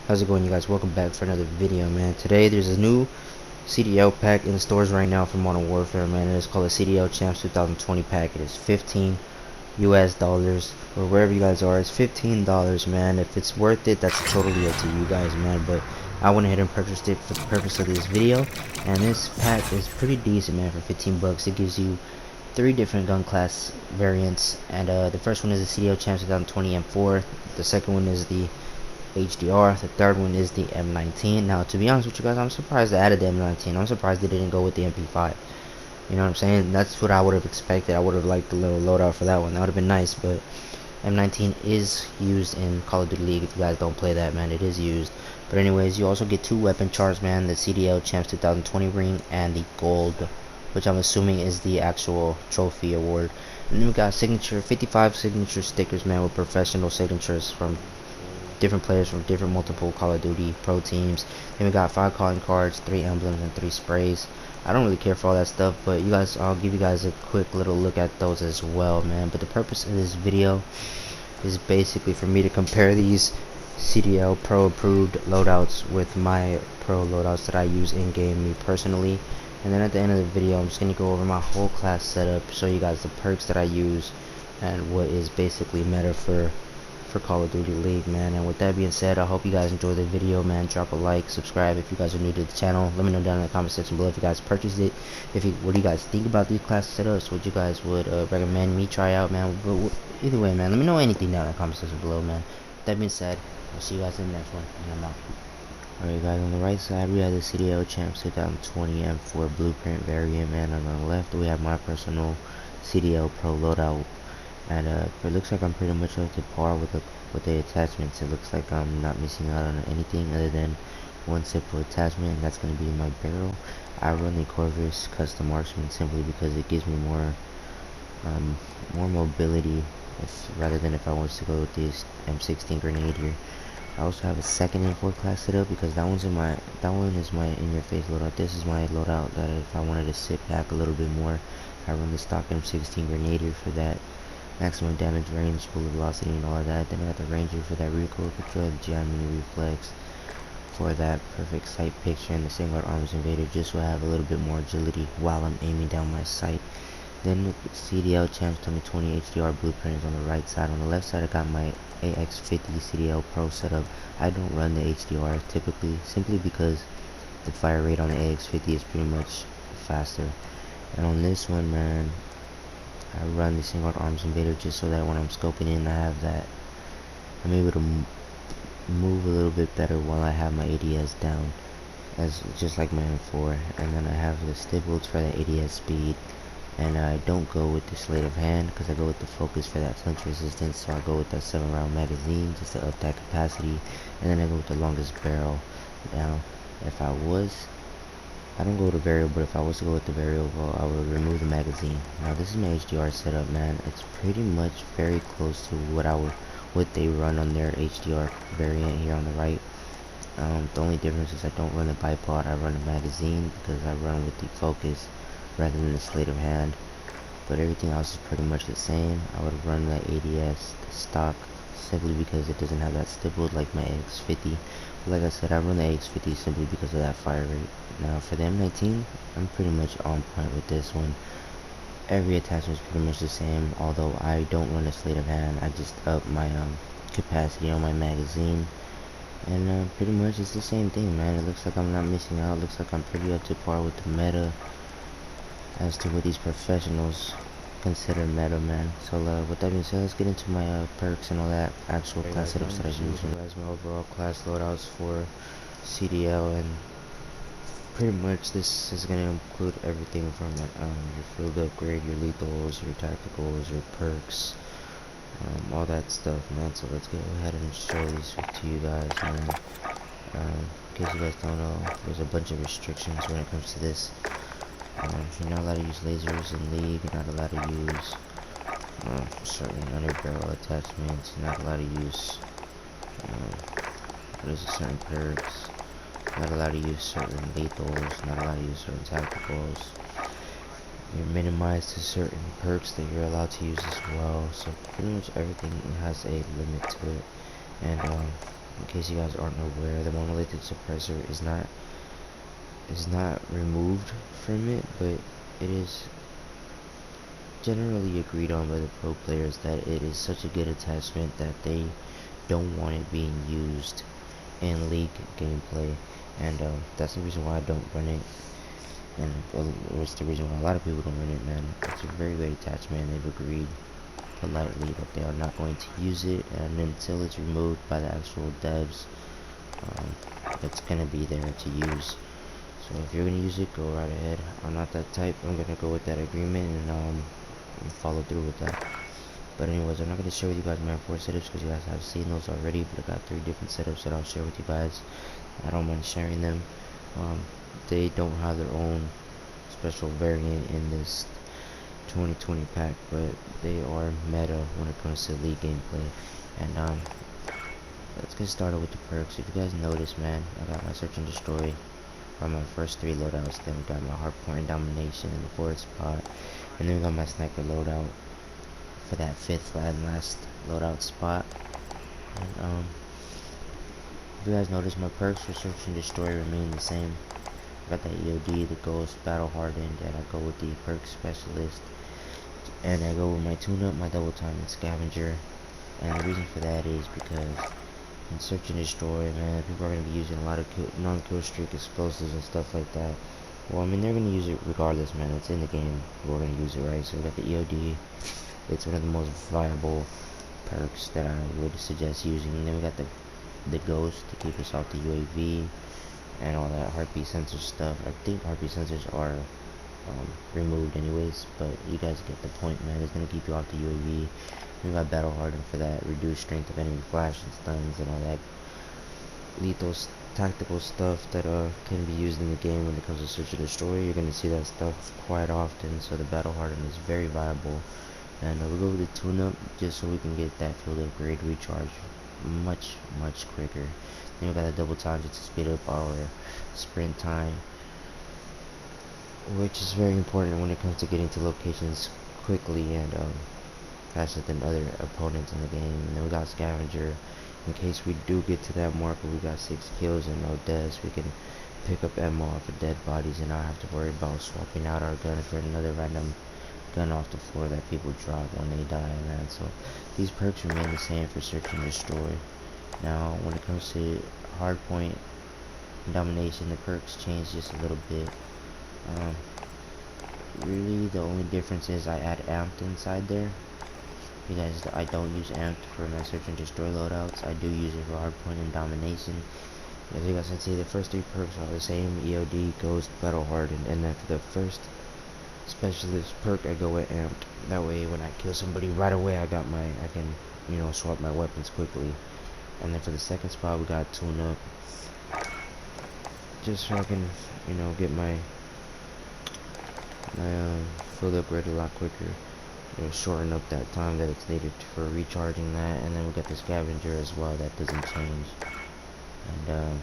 How's it going, you guys? Welcome back for another video, man. Today there's a new CDL pack in the stores right now for Modern Warfare, man. It's called a CDL Champs 2020 pack. It is 15 US dollars, or wherever you guys are. It's $15, man. If it's worth it, that's totally up to you guys, man. But I went ahead and purchased it for the purpose of this video, and this pack is pretty decent, man. For 15 bucks, it gives you 3 different gun class variants, and the first one is the CDL Champs 2020 M4. The second one is the HDR. The third one is the M19. Now, to be honest with you guys, I'm surprised they added the M19. I'm surprised they didn't go with the MP5. You know what I'm saying? That's what I would have expected. I would have liked the little loadout for that one. That would have been nice, but M19 is used in Call of Duty League. If you guys don't play that, man, it is used. But anyways, you also get 2 weapon charts, man. The CDL Champs 2020 ring and the gold, which I'm assuming is the actual trophy award. And then we got 55 signature stickers, man, with professional signatures from different players from different multiple Call of Duty pro teams. Then we got 5 calling cards, 3 emblems, and 3 sprays. I don't really care for all that stuff, but I'll give you guys a quick little look at those as well, man. But the purpose of this video is basically for me to compare these CDL Pro approved loadouts with my pro loadouts that I use in game, me personally. And then at the end of the video, I'm just gonna go over my whole class setup, show you guys the perks that I use, and what is basically meta for Call of Duty League, man. And with that being said, I hope you guys enjoy the video, man. Drop a like, subscribe if you guys are new to the channel. Let me know down in the comment section below if you guys purchased it, what do you guys think about these class setups, what you guys would recommend me try out, man. Either way, man, let me know anything down in the comment section below, man. With that being said, I'll see you guys in the next one, and I'm out. Alright guys, on the right side we have the CDL Champs 2020 M4 blueprint variant, man. And on the left we have my personal CDL Pro loadout. And it looks like I'm pretty much up to par with the attachments. It looks like I'm not missing out on anything other than one simple attachment, and that's going to be my barrel. I run the Corvus Custom Marksman simply because it gives me more mobility rather than if I was to go with this M16 grenade here. I also have a second M4 class set up because that one is my in-your-face loadout. This is my loadout that if I wanted to sit back a little bit more, I run the stock M16 grenade here for that maximum damage range, bullet velocity, and all of that. Then I got the Ranger for that recoil control, the GI mini reflex for that perfect sight picture, and the single arms invader just so I have a little bit more agility while I'm aiming down my sight. Then the CDL Champs 2020 HDR blueprint is on the right side. On the left side I got my AX50 CDL Pro setup. I don't run the HDR typically simply because the fire rate on the AX50 is pretty much faster. And on this one, man, I run the single arms invader just so that when I'm scoping in, I'm able to move a little bit better while I have my ADS down, just like my M4. And then I have the stippled for the ADS speed, and I don't go with the sleight of hand because I go with the focus for that flinch resistance. So I go with that 7-round magazine just to up that capacity, and then I go with the longest barrel. Now, I don't go with the variable, but if I was to go with the variable, I would remove the magazine. Now this is my HDR setup, man. It's pretty much very close to what they run on their HDR variant here on the right. The only difference is I don't run the bipod, I run the magazine because I run with the focus rather than the sleight of hand. But everything else is pretty much the same. I would run the ADS, the stock, simply because it doesn't have that stippled like my AX50. Like I said, I run the AX50 simply because of that fire rate. Now for the M19, I'm pretty much on point with this one. Every attachment is pretty much the same, although I don't run a sleight of hand. I just up my capacity on my magazine, and pretty much it's the same thing, man. It looks like I'm not missing out. It looks like I'm pretty up to par with the meta as to what these professionals consider meta, man. So with that being said, let's get into my perks and all that actual class setups that I use. Guys, my overall class loadouts for CDL, and pretty much this is going to include everything from your field upgrade, your lethals, your tacticals, your perks, all that stuff, man. So let's go ahead and show these to you guys, man. In case you guys don't know, there's a bunch of restrictions when it comes to this. You're not allowed to use lasers in League. You're not allowed to use certain under barrel attachments. You're not allowed to use certain perks. You're not allowed to use certain lethals. You're not allowed to use certain tacticals. You're minimized to certain perks that you're allowed to use as well. So pretty much everything has a limit to it. And In case you guys aren't aware, the monolithic suppressor is not removed from it, but it is generally agreed on by the pro players that it is such a good attachment that they don't want it being used in league gameplay, and that's the reason why I don't run it, and it's the reason why a lot of people don't run it, man. It's a very good attachment. They've agreed politely that they are not going to use it, and until it's removed by the actual devs, it's gonna be there to use. So if you're gonna use it, go right ahead. I'm not that type. I'm gonna go with that agreement and follow through with that. But anyways, I'm not gonna share with you guys my 4 setups because you guys have seen those already. But I got 3 different setups that I'll share with you guys. I don't mind sharing them. They don't have their own special variant in this 2020 pack, but they are meta when it comes to league gameplay. And let's get started with the perks. If you guys notice, man, I got my search and destroy on my first 3 loadouts. Then we got my hardpoint and domination in the 4th spot, and then we got my sniper loadout for that 5th and last loadout spot. And if you guys notice, my perks for search and destroy remain the same. I got that EOD, the ghost, battle hardened, and I go with the perk specialist, and I go with my tune-up, my double time, and scavenger. And the reason for that is because in search and destroy, man, people are going to be using a lot of non-kill streak explosives and stuff like that. Well, I mean, they're going to use it regardless, man. It's in the game. We're going to use it, right? So we got the EOD. It's one of the most viable perks that I would suggest using. And then we got the ghost to keep us off the UAV and all that heartbeat sensor stuff. I think heartbeat sensors are removed anyways, but you guys get the point, man. It's going to keep you off the UAV. We got battle hardened for that reduced strength of enemy flash and stuns and all that lethal tactical stuff that can be used in the game when it comes to search and destroy. You're going to see that stuff quite often, so the battle hardened is very viable. And we'll go with the tune-up just so we can get that field upgrade recharge much quicker. Then we got the double time just to speed up our sprint time, which is very important when it comes to getting to locations quickly and faster than other opponents in the game. And then we got scavenger in case we do get to that mark where we got 6 kills and no deaths. We can pick up ammo off of dead bodies and not have to worry about swapping out our gun for another random gun off the floor that people drop when they die, man. So these perks remain the same for search and destroy. Now when it comes to hardpoint and domination, the perks change just a little bit. Really the only difference is I add amped inside there. You guys, I don't use amped for my search and destroy loadouts. I do use it for hardpoint and domination. As you guys can see, the first 3 perks are the same: EOD, ghost, battle hardened, and then for the first specialist perk I go with amped. That way when I kill somebody right away, I can, you know, swap my weapons quickly. And then for the 2nd spot we got tune up, just so I can, you know, get my field upgrade a lot quicker, you know, shorten up that time that it's needed for recharging that. And then we got the scavenger as well, that doesn't change. And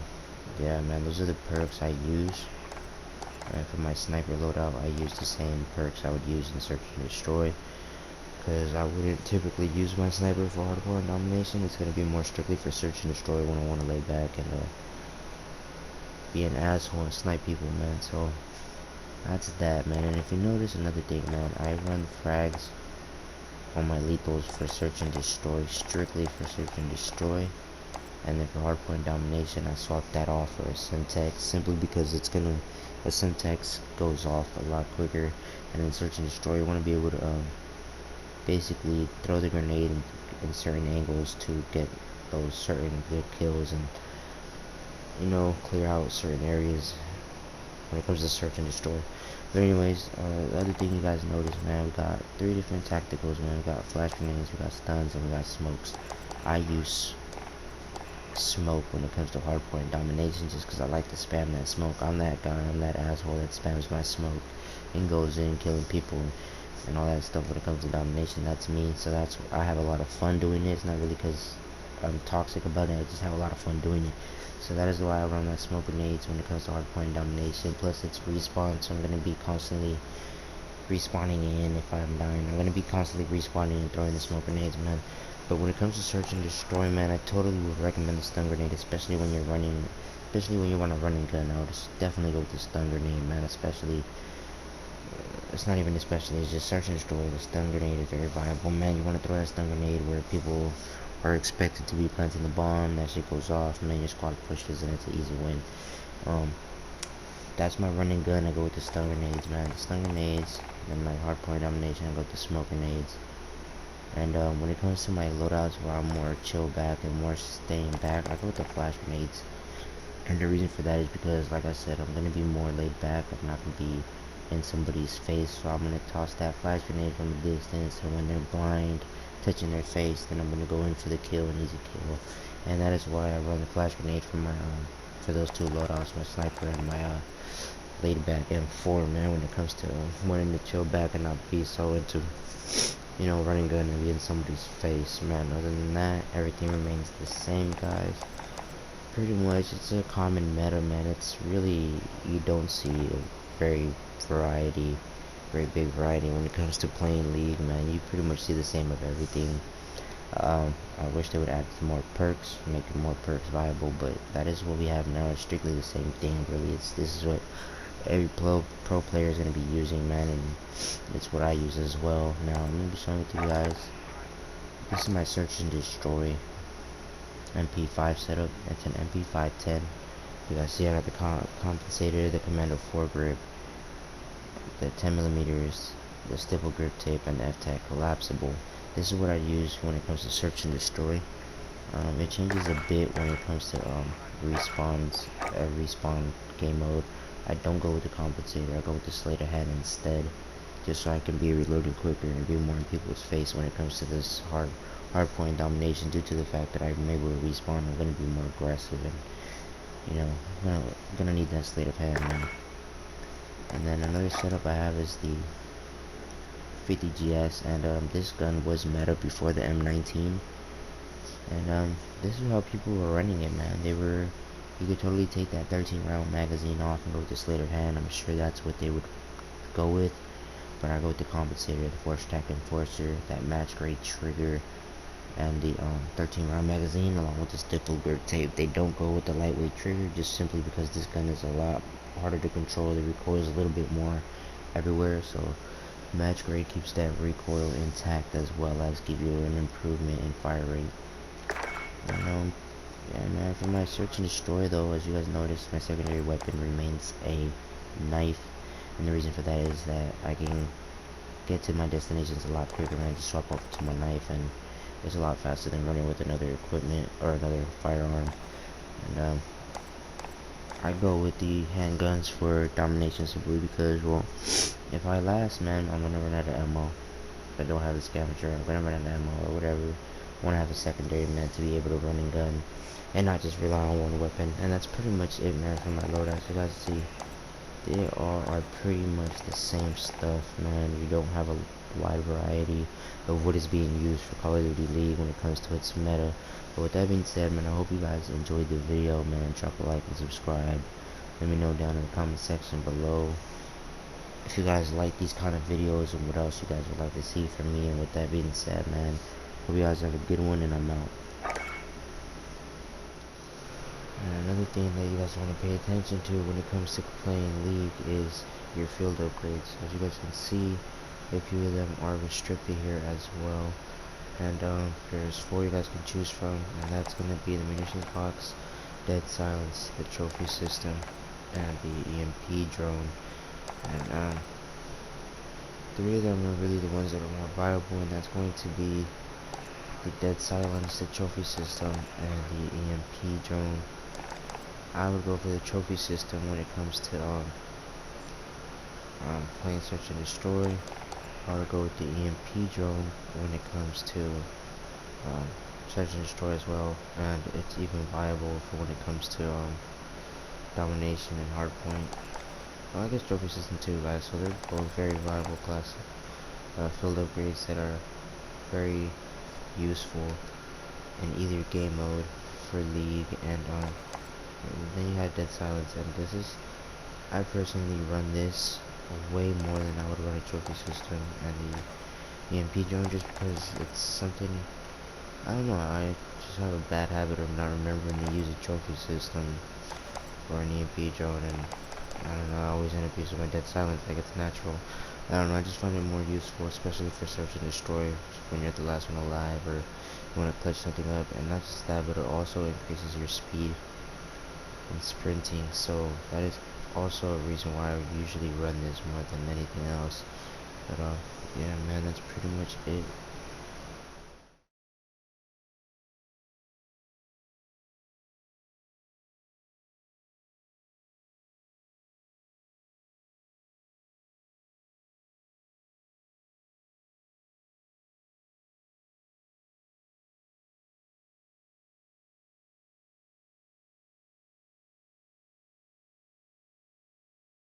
yeah, man, those are the perks I use. For my sniper loadout, I use the same perks I would use in search and destroy, because I wouldn't typically use my sniper for hardcore and domination. It's going to be more strictly for search and destroy when I want to lay back and be an asshole and snipe people, man. So that's that, man. And if you notice another thing, man, I run frags on my lethals for search and destroy, strictly for search and destroy. And then for hardpoint domination, I swap that off for a Semtex, simply because a Semtex goes off a lot quicker. And in search and destroy, you want to be able to basically throw the grenade in certain angles to get those certain good kills and, you know, clear out certain areas when it comes to search and destroy. But anyways, the other thing you guys notice, man, we got 3 different tacticals, man. We got flash grenades, we got stuns, and we got smokes. I use smoke when it comes to hardpoint domination just because I like to spam that smoke. I'm that guy, I'm that asshole that spams my smoke and goes in killing people and all that stuff. When it comes to domination, that's me. So I have a lot of fun doing it. It's not really because I'm toxic about it, I just have a lot of fun doing it. So that is why I run my smoke grenades when it comes to hardpoint domination. Plus it's respawn, so I'm going to be constantly respawning in if I'm dying. I'm going to be constantly respawning and throwing the smoke grenades, man. But when it comes to search and destroy, man, I totally would recommend the stun grenade, especially when you're running, especially when you want a running gun. I would definitely go with the stun grenade, man. Especially, it's not even especially, it's just search and destroy. The stun grenade is very viable, man. You want to throw that stun grenade where people are expected to be planting the bomb. That shit goes off, man. Your squad pushes, and it's an easy win. That's my running gun. I go with the stun grenades, man. The stun grenades, and my hardpoint domination, I go with the smoke grenades. And when it comes to my loadouts where I'm more chill back and more staying back, I go with the flash grenades. And the reason for that is because, like I said, I'm going to be more laid back. I'm not going to be in somebody's face. So I'm going to toss that flash grenade from a distance. And when they're blind, touching their face, then I'm going to go in for the kill, an easy kill. And that is why I run the flash grenade for my for those two loadouts, my sniper and my laid back M4, man, when it comes to wanting to chill back and not be so into, you know, running gun and be in somebody's face, man. Other than that, everything remains the same, guys. Pretty much, it's a common meta, man. It's really, you don't see a very big variety when it comes to playing League, man. You pretty much see the same of everything. I wish they would add some more perks, make more perks viable, but that is what we have now. It's strictly the same thing, really. This is what every pro player is going to be using, man, and it's what I use as well. Now, I'm going to be showing it to you guys. This is my search and destroy MP5 setup. It's an MP510. You guys see I got the compensator, the commando foregrip, the 10 millimeters, the stipple grip tape, and the F-Tac collapsible. This is what I use when it comes to search and destroy. It changes a bit when it comes to respawn game mode. I don't go with the compensator. I go with the sleight of hand instead, just so I can be reloading quicker and be more in people's face when it comes to this hardpoint domination. Due to the fact that I'm able to respawn, I'm gonna be more aggressive, and you know, I'm gonna need that sleight of hand, man. And then another setup I have is the 50GS, and this gun was meta before the M19. And this is how people were running it, man. You could totally take that 13 round magazine off and go with the sleight of hand. I'm sure that's what they would go with, but I go with the compensator, the force attack enforcer, that match grade trigger, and the 13 round magazine along with the stipple grip tape. They don't go with the lightweight trigger just simply because this gun is a lot harder to control. The recoil is a little bit more everywhere, so match grade keeps that recoil intact as well as give you an improvement in fire rate. And yeah, man, for my search and destroy though, as you guys noticed, my secondary weapon remains a knife, and the reason for that is that I can get to my destinations a lot quicker when I just swap over to my knife, and it's a lot faster than running with another equipment or another firearm. And I go with the handguns for domination simply because, well, if I last, man, I'm gonna run out of ammo. If I don't have the scavenger, I'm gonna run out of ammo or whatever. I want to have a secondary, man, to be able to run and gun and not just rely on one weapon. And that's pretty much it, man, for my loadouts. You guys see, they all are pretty much the same stuff, man. You don't have a wide variety of what is being used for Call of Duty League when it comes to its meta. But with that being said, man, I hope you guys enjoyed the video, man. Drop a like and subscribe. Let me know down in the comment section below if you guys like these kind of videos and what else you guys would like to see from me. And with that being said, man, hope you guys have a good one, and I'm out. And another thing that you guys want to pay attention to when it comes to playing League is your field upgrades. As you guys can see, a few of them are restricted here as well. And there's 4 you guys can choose from, and that's going to be the munitions box, dead silence, the trophy system, and the EMP drone. And 3 of them are really the ones that are more viable, and that's going to be the dead silence, the trophy system, and the EMP drone. I would go for the trophy system when it comes to playing search and destroy. I would go with the EMP drone when it comes to search and destroy as well, and it's even viable for when it comes to domination and hardpoint. Well, I guess trophy system too, guys. So they're both very viable classic field upgrades that are very useful in either game mode for League. And then you have dead silence, and this is, I personally run this way more than I would run a trophy system and the EMP drone, just because it's something I don't know, I just have a bad habit of not remembering to use a trophy system or an EMP drone, and I don't know, I always end up using my dead silence like it's natural. I don't know, I just find it more useful, especially for search and destroy, when you're the last one alive, or you want to clutch something up, and not just that, but it also increases your speed and sprinting, so that is also a reason why I usually run this more than anything else. But yeah man, that's pretty much it.